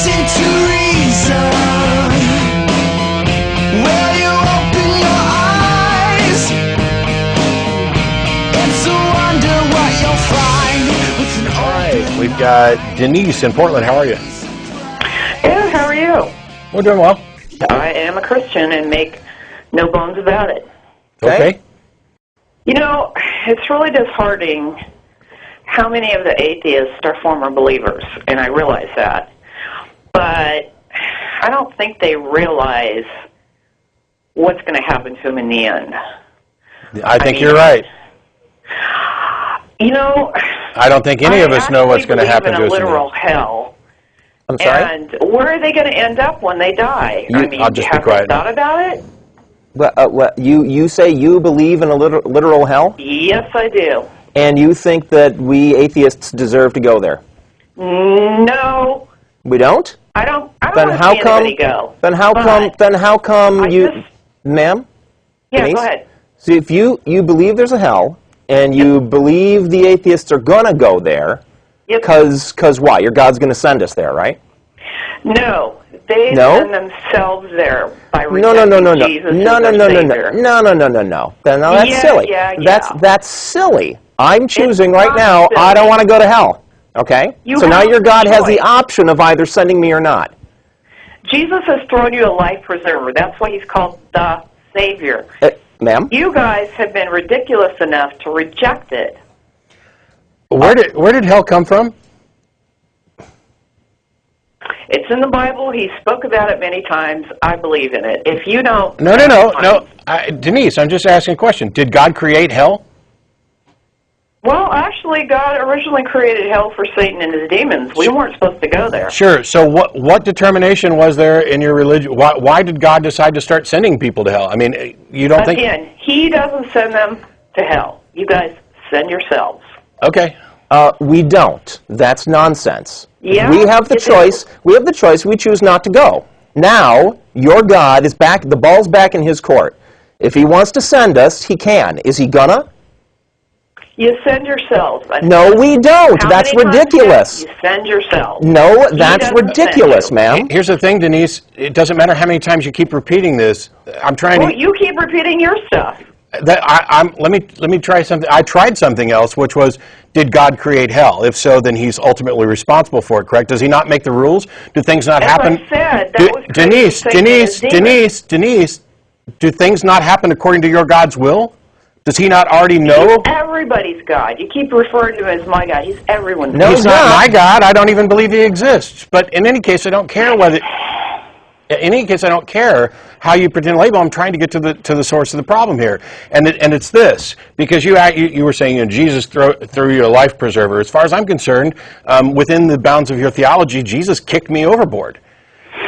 listen to reason? Will you open your eyes? It's a wonder what you'll find with an All right, we've got Denise in Portland. How are you? Good, how are you? We're doing well. I am a Christian and make no bones about it. Okay. You know, it's really disheartening how many of the atheists are former believers, and I realize that. But I don't think they realize what's going to happen to them in the end. I think you're right. You know, I don't think any of us know what's going to happen to I us. believe in a literal hell. I'm sorry? And where are they going to end up when they die? I'll just be have quiet. you thought about it? You say you believe in a literal hell? Yes, I do. And you think that we atheists deserve to go there? No, We don't? I don't. I Then don't how want to see come? anybody go. Then how But come? Then how come I you, just- ma'am? Yeah, Denise? go ahead. So if you believe there's a hell, and you believe the atheists are gonna go there, Yep. cause why? Your God's gonna send us there, right? No, they No? send themselves there by No, rejecting no, no, no, no, Jesus no, as no, their no, no, Savior. no, no, no, no, no. Then now that's Yeah, silly. yeah, That's silly. I'm choosing It's right not now. I silly. don't want to go to hell. Okay. You So now have your the God has the choice. option of either sending me or not. Jesus has thrown you a life preserver. That's why he's called the Savior. Ma'am? You guys have been ridiculous enough to reject it. Where did hell come from? It's in the Bible. He spoke about it many times. I believe in it. If you don't... No. Denise, I'm just asking a question. Did God create hell? Well, actually, God originally created hell for Satan and his demons. We weren't supposed to go there. Sure. So what determination was there in your religion? Why did God decide to start sending people to hell? I mean, you don't think... Again, he doesn't send them to hell. You guys send yourselves. Okay. We don't. That's nonsense. Yeah, we have the you do. choice. We have the choice. We choose not to go. Now, your God is back. The ball's back in his court. If he wants to send us, he can. Is he gonna? You send yourselves. No, we don't. How That's many times ridiculous. You send yourselves. No, that's doesn't ridiculous, send ma'am. Here's the thing, Denise. It doesn't matter how many times you keep repeating this. I'm trying Well, to... you keep repeating your stuff. Let me try something. I tried something else, which was, did God create hell? If so, then he's ultimately responsible for it, correct? Does he not make the rules? Do things not As happen? I said, that was Denise, created Satan and his demons. Denise, do things not happen according to your God's will? Does he not already know? He's everybody's God. You keep referring to him as my God. He's everyone's No, God. He's not my God. I don't even believe he exists. But in any case, I don't care whether... In any case, I don't care how you pretend to label. I'm trying to get to the source of the problem here, and it's this, because you were saying, Jesus threw you a life preserver. As far as I'm concerned, within the bounds of your theology, Jesus kicked me overboard,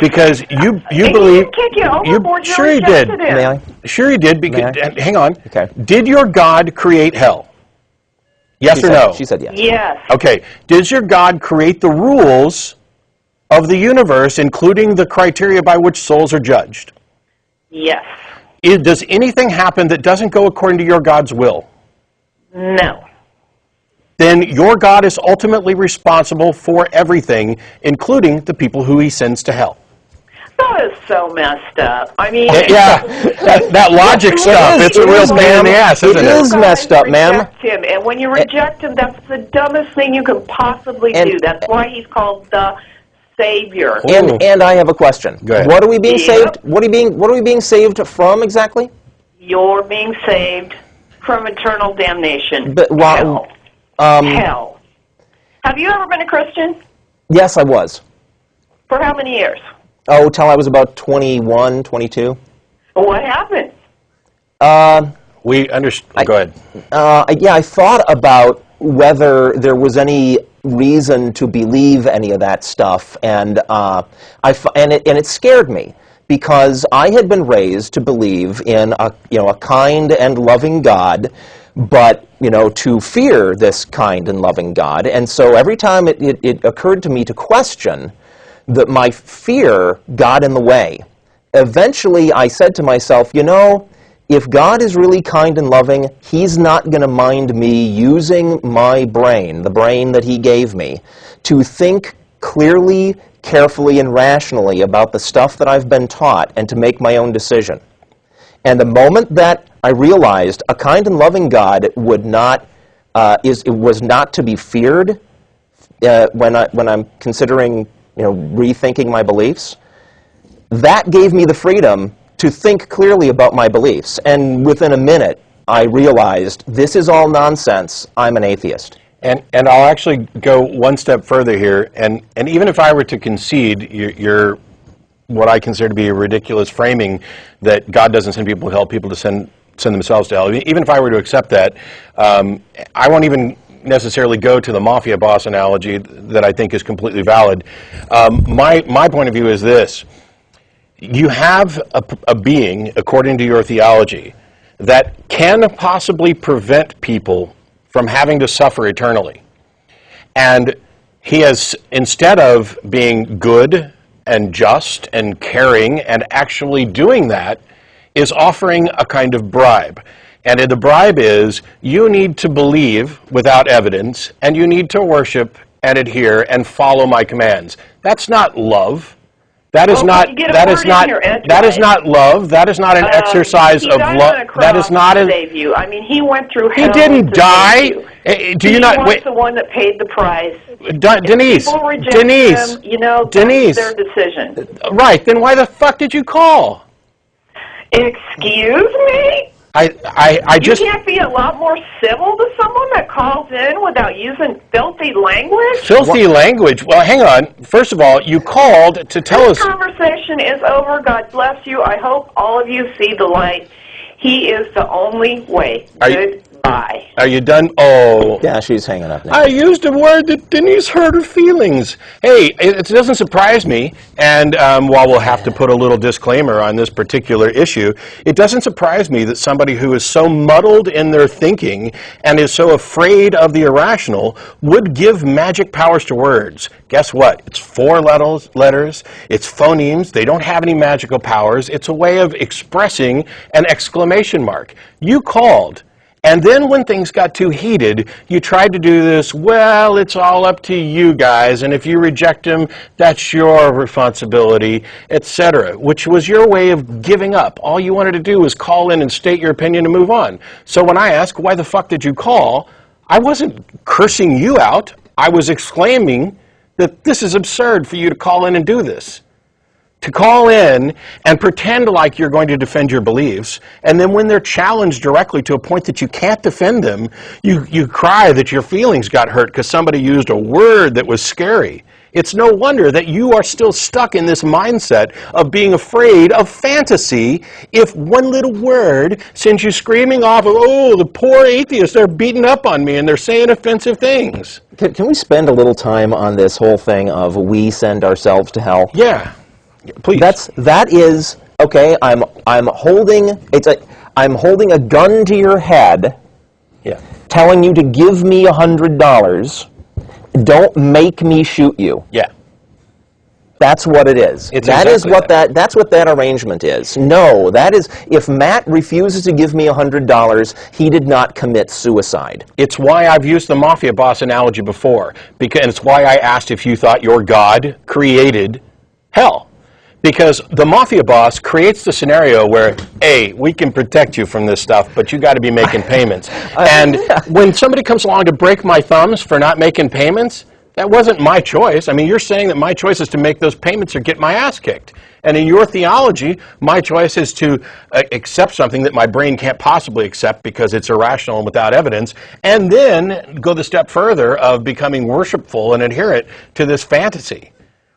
because you He believe... didn't kick you overboard. Sure he did. May I? Sure he did. Because, May I? hang on. Okay. Did your God create hell? Yes or no? She said yes. Yes. Okay. Does your God create the rules of the universe, including the criteria by which souls are judged? Yes. Does anything happen that doesn't go according to your God's will? No. Then your God is ultimately responsible for everything, including the people who he sends to hell. That is so messed up. I mean... Yeah, that logic stuff, it's a real pain in the ass, isn't it? It is messed up, ma'am. Reject him. And when you reject him, that's the dumbest thing you can possibly do. That's why he's called the Savior. And I have a question. Go ahead. What are we being Yep. saved? What are we being saved from exactly? You're being saved from eternal damnation. But while- Hell. Hell. Have you ever been a Christian? Yes, I was. For how many years? Oh, till I was about 21, 22. What happened? We understand. Go ahead. Yeah, I thought about whether there was any reason to believe any of that stuff, and it scared me, because I had been raised to believe in a kind and loving God, but to fear this kind and loving God. And so every time it occurred to me to question that my fear got in the way. Eventually I said to myself, if God is really kind and loving, he's not going to mind me using my brain, the brain that he gave me, to think clearly, carefully, and rationally about the stuff that I've been taught and to make my own decision. And the moment that I realized a kind and loving God would not, was not to be feared when I'm considering, rethinking my beliefs, that gave me the freedom to think clearly about my beliefs. And within a minute, I realized this is all nonsense. I'm an atheist. And I'll actually go one step further here, and even if I were to concede your what I consider to be a ridiculous framing that God doesn't send people to hell, people to send themselves to hell, even if I were to accept that, I won't even necessarily go to the mafia boss analogy that I think is completely valid. My point of view is this. You have a being, according to your theology, that can possibly prevent people from having to suffer eternally. And he has, instead of being good and just and caring and actually doing that, is offering a kind of bribe. And the bribe is, you need to believe without evidence, and you need to worship and adhere and follow my commands. That's not love. That is not love. That is not an exercise of love. That is not a save you. I mean, he went through hell. He didn't die. Do you not? He was the one that paid the price. Denise. People reject Denise. him, Denise. That's their decision. Right. Then why the fuck did you call? Excuse me? I just... You can't be a lot more civil to someone that calls in without using filthy language? Filthy language? Well, hang on. First of all, you called to tell us... This conversation is over. God bless you. I hope all of you see the light. He is the only way. Goodbye. Are you done? Oh. Yeah, she's hanging up now. I used a word that Denise hurt her feelings. Hey, it doesn't surprise me, and while we'll have to put a little disclaimer on this particular issue, it doesn't surprise me that somebody who is so muddled in their thinking and is so afraid of the irrational would give magic powers to words. Guess what? It's 4 letters, it's phonemes, they don't have any magical powers, it's a way of expressing an exclamation mark. You called. And then when things got too heated, you tried to do this, well, it's all up to you guys, and if you reject him, that's your responsibility, etc., which was your way of giving up. All you wanted to do was call in and state your opinion and move on. So when I ask, why the fuck did you call, I wasn't cursing you out. I was exclaiming that this is absurd for you to call in and do this. To call in and pretend like you're going to defend your beliefs, and then when they're challenged directly to a point that you can't defend them, you cry that your feelings got hurt because somebody used a word that was scary. It's no wonder that you are still stuck in this mindset of being afraid of fantasy if one little word sends you screaming off of, oh, the poor atheists, they're beating up on me and they're saying offensive things. Can we spend a little time on this whole thing of we send ourselves to hell? Yeah. Please. That is okay. I'm holding a gun to your head, telling you to give me $100. Don't make me shoot you. Yeah. That's what it is. That's what that arrangement is. No, that is, if Matt refuses to give me $100, he did not commit suicide. It's why I've used the mafia boss analogy before, and it's why I asked if you thought your God created hell. Because the mafia boss creates the scenario where, A, we can protect you from this stuff, but you got to be making payments. And when somebody comes along to break my thumbs for not making payments, that wasn't my choice. I mean, you're saying that my choice is to make those payments or get my ass kicked. And in your theology, my choice is to accept something that my brain can't possibly accept because it's irrational and without evidence, and then go the step further of becoming worshipful and adherent to this fantasy.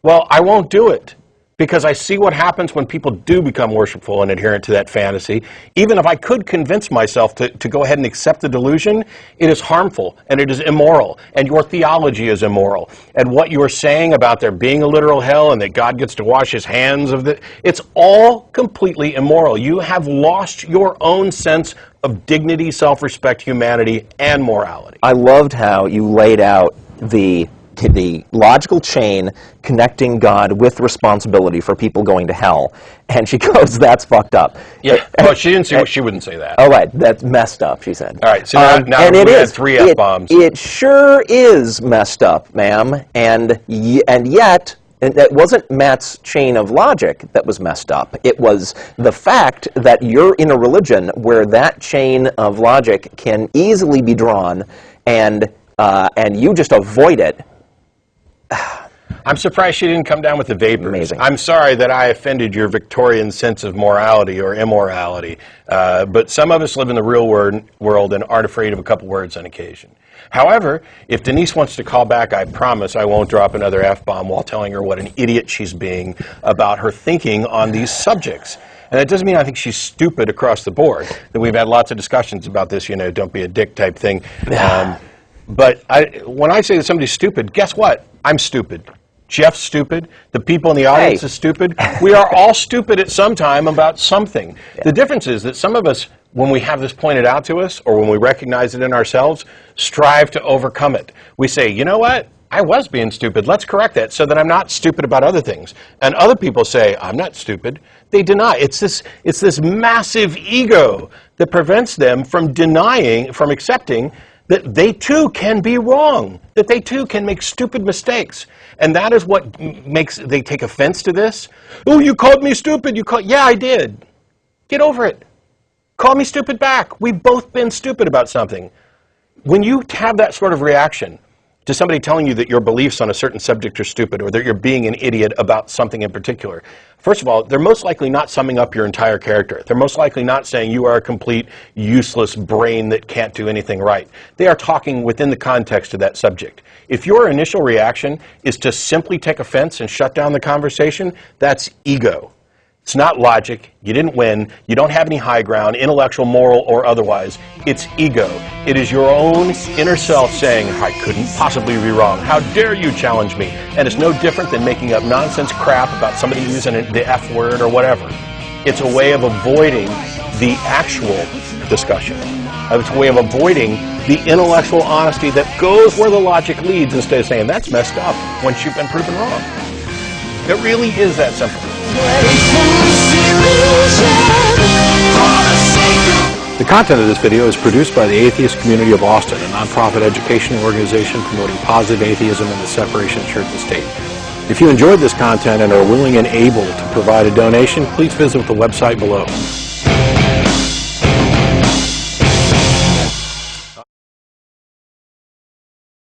Well, I won't do it. Because I see what happens when people do become worshipful and adherent to that fantasy. Even if I could convince myself to go ahead and accept the delusion, it is harmful and it is immoral. And your theology is immoral. And what you are saying about there being a literal hell and that God gets to wash his hands of it, it's all completely immoral. You have lost your own sense of dignity, self-respect, humanity, and morality. I loved how you laid out the the logical chain connecting God with responsibility for people going to hell. And she goes, that's fucked up. Yeah. Well, she didn't say. She wouldn't say that. Oh, right. That's messed up, she said. All right. So now and it we had is. 3 F-bombs. It sure is messed up, ma'am. And yet, and that wasn't Matt's chain of logic that was messed up. It was the fact that you're in a religion where that chain of logic can easily be drawn, and you just avoid it. I'm surprised she didn't come down with the vapors. Amazing. I'm sorry that I offended your Victorian sense of morality or immorality, but some of us live in the real world and aren't afraid of a couple words on occasion. However, if Denise wants to call back, I promise I won't drop another F-bomb while telling her what an idiot she's being about her thinking on these subjects. And that doesn't mean I think she's stupid across the board. That we've had lots of discussions about this, you know, don't be a dick type thing. But when I say that somebody's stupid, guess what? I'm stupid. Jeff's stupid. The people in the audience are stupid. We are all stupid at some time about something. The difference is that some of us, when we have this pointed out to us or when we recognize it in ourselves, strive to overcome it. We say, you know what? I was being stupid. Let's correct that so that I'm not stupid about other things. And other people say, I'm not stupid. They deny. It's this massive ego that prevents them from denying, from accepting that they too can be wrong, that they too can make stupid mistakes. And that is what makes, they take offense to this. Oh, you called me stupid. Yeah, I did. Get over it. Call me stupid back. We've both been stupid about something. When you have that sort of reaction to somebody telling you that your beliefs on a certain subject are stupid or that you're being an idiot about something in particular, first of all, they're most likely not summing up your entire character. They're most likely not saying you are a complete useless brain that can't do anything right. They are talking within the context of that subject. If your initial reaction is to simply take offense and shut down the conversation, that's ego. It's not logic. You didn't win. You don't have any high ground, intellectual, moral, or otherwise. It's ego. It is your own inner self saying, I couldn't possibly be wrong. How dare you challenge me? And it's no different than making up nonsense crap about somebody using the F word or whatever. It's a way of avoiding the actual discussion. It's a way of avoiding the intellectual honesty that goes where the logic leads instead of saying, that's messed up once you've been proven wrong. It really is that simple. The content of this video is produced by the Atheist Community of Austin, a nonprofit educational organization promoting positive atheism and the separation of church and state. If you enjoyed this content and are willing and able to provide a donation, please visit the website below.